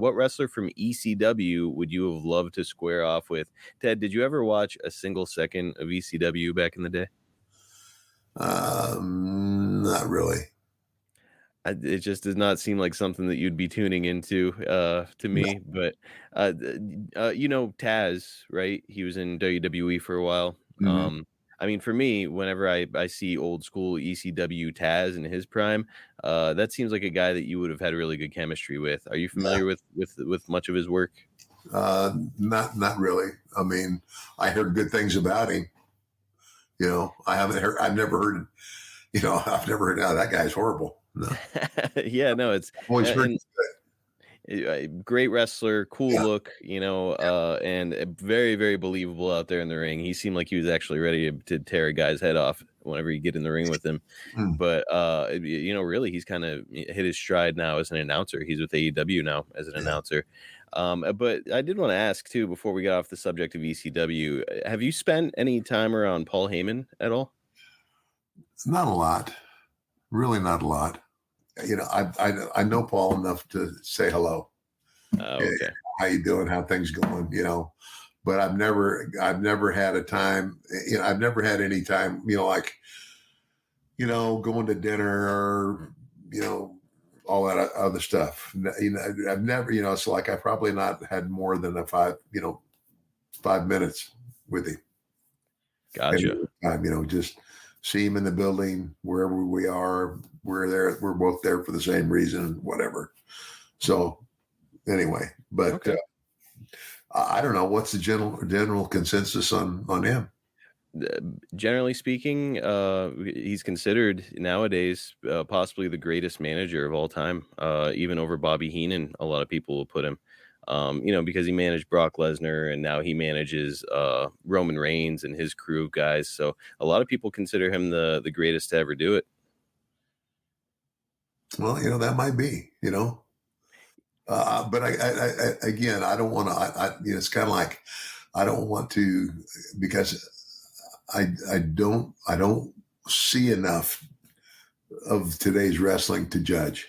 What wrestler from ECW would you have loved to square off with? Ted, did you ever watch a single second of ECW back in the day? Not really. It just does not seem like something that you'd be tuning into, to No. me, but, you know Taz, right? He was in WWE for a while. Mhm. I mean, for me, whenever I see old school ECW Taz in his prime, that seems like a guy that you would have had really good chemistry with. Are you Yeah. familiar with much of his work? Not really. I mean, I heard good things about him. I haven't heard. I've never heard. I've never heard. Oh, that guy's horrible. No, Yeah, no, it's I've always heard and he's good. great wrestler, cool Yeah, look, and very, very believable out there in the ring. He seemed like he was actually ready to tear a guy's head off whenever you get in the ring with him. Mm, But really, he's kind of hit his stride now as an announcer. He's with AEW now as an yeah. announcer. But I did want to ask too, before we get off the subject of ECW, have you spent any time around Paul Heyman at all? Not a lot. Really, not a lot. I know Paul enough to say hello. Oh, Hey, okay, how you doing? How things going? But I've never had a time. I've never had any time. Like going to dinner or you know all that other stuff. I've never. It's like I probably not had more than a 5 minutes with him. Any gotcha. time, just see him in the building wherever we are. We're there. We're both there for the same reason, whatever. So anyway, but Okay. I don't know what's the general consensus on him. Generally speaking, he's considered nowadays possibly the greatest manager of all time, even over Bobby Heenan. A lot of people will put him, because he managed Brock Lesnar and now he manages Roman Reigns and his crew of guys. So a lot of people consider him the greatest to ever do it. Well, that might be. But again, I don't want to. It's kind of like I don't want to because I don't see enough of today's wrestling to judge.